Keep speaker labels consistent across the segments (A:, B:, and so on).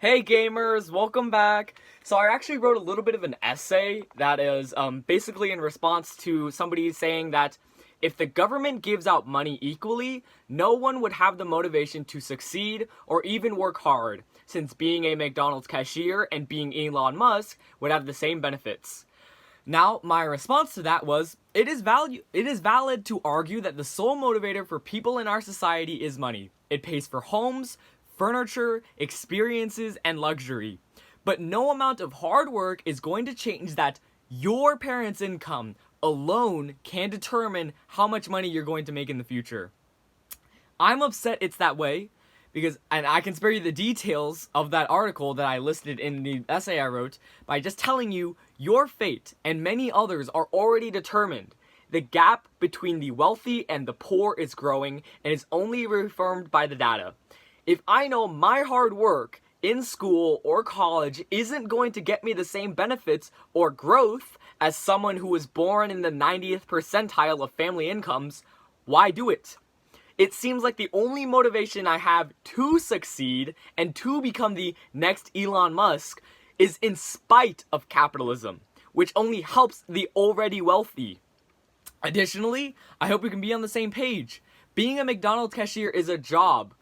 A: Hey gamers, welcome back. So I actually wrote a little bit of an essay that is basically in response to somebody saying that if the government gives out money equally, no one would have the motivation to succeed or even work hard, since being a McDonald's cashier and being Elon Musk would have the same benefits. Now, my response to that was, it is valid to argue that the sole motivator for people in our society is money. It pays for homes, furniture, experiences, and luxury. But no amount of hard work is going to change that. Your parents' income alone can determine how much money you're going to make in the future. I'm upset it's that way, and I can spare you the details of that article that I listed in the essay I wrote by just telling you your fate and many others are already determined. The gap between the wealthy and the poor is growing and is only reaffirmed by the data. If I know my hard work in school or college isn't going to get me the same benefits or growth as someone who was born in the 90th percentile of family incomes, why do it? It seems like the only motivation I have to succeed and to become the next Elon Musk is in spite of capitalism, which only helps the already wealthy. Additionally, I hope we can be on the same page. Being a McDonald's cashier is a job.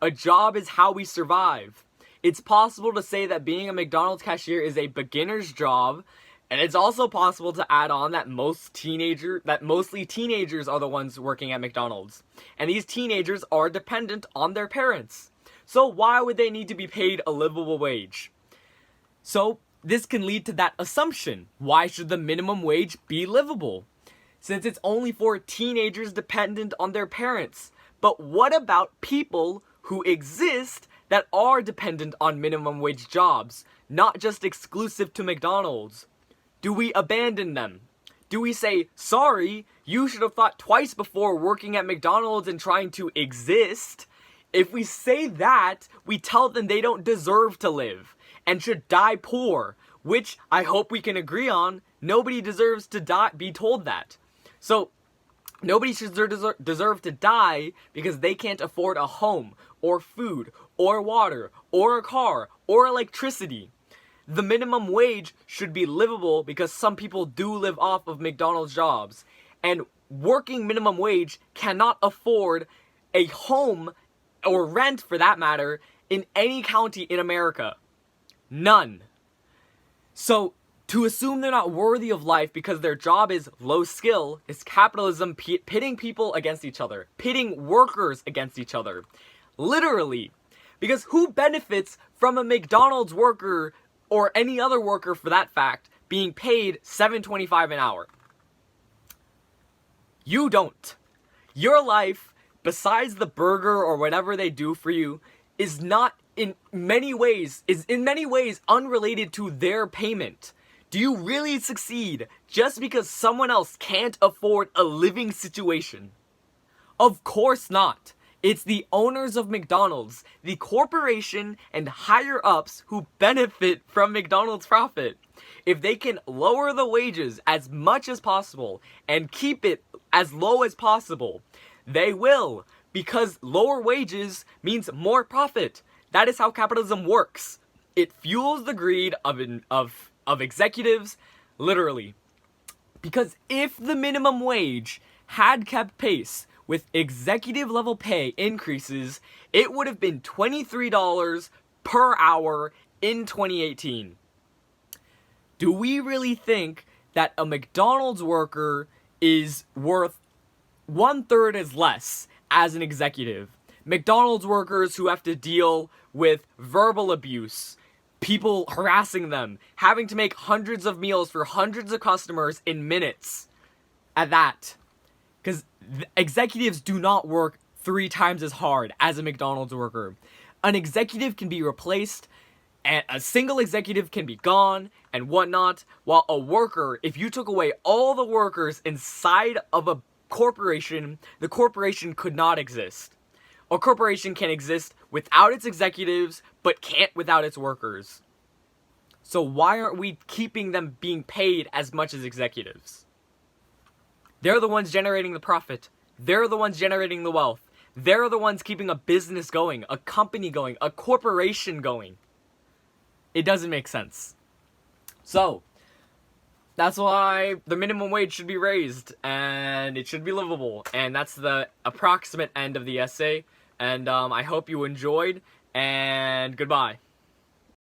A: A job is how we survive. It's possible to say that being a McDonald's cashier is a beginner's job, and it's also possible to add on that mostly teenagers are the ones working at McDonald's. And these teenagers are dependent on their parents. So why would they need to be paid a livable wage? So this can lead to that assumption. Why should the minimum wage be livable? Since it's only for teenagers dependent on their parents. But what about people who exist that are dependent on minimum wage jobs, not just exclusive to McDonald's? Do we abandon them? Do we say, sorry, you should have thought twice before working at McDonald's and trying to exist? If we say that, we tell them they don't deserve to live and should die poor, which I hope we can agree on. Nobody deserves to be told that. So, nobody should deserve to die because they can't afford a home, or food, or water, or a car, or electricity. The minimum wage should be livable because some people do live off of McDonald's jobs. And working minimum wage cannot afford a home, or rent for that matter, in any county in America. None. So, to assume they're not worthy of life because their job is low skill is capitalism pitting people against each other. Pitting workers against each other. Literally. Because who benefits from a McDonald's worker, or any other worker for that fact, being paid $7.25 an hour? You don't. Your life, besides the burger or whatever they do for you, is in many ways unrelated to their payment. Do you really succeed just because someone else can't afford a living situation? Of course not. It's the owners of McDonald's, the corporation and higher-ups who benefit from McDonald's profit. If they can lower the wages as much as possible and keep it as low as possible, they will, because lower wages means more profit. That is how capitalism works. It fuels the greed of executives, literally. Because if the minimum wage had kept pace with executive level pay increases, it would have been $23 per hour in 2018. Do we really think that a McDonald's worker is worth 1/3 as less as an executive? McDonald's workers who have to deal with verbal abuse, people harassing them, having to make hundreds of meals for hundreds of customers in minutes. At that. Because executives do not work 3 times as hard as a McDonald's worker. An executive can be replaced, and a single executive can be gone, and whatnot, while a worker, if you took away all the workers inside of a corporation, the corporation could not exist. A corporation can exist without its executives, but can't without its workers. So why aren't we keeping them being paid as much as executives? They're the ones generating the profit. They're the ones generating the wealth. They're the ones keeping a business going, a company going, a corporation going. It doesn't make sense. So, that's why the minimum wage should be raised, and it should be livable. And that's the approximate end of the essay. And I hope you enjoyed, and goodbye.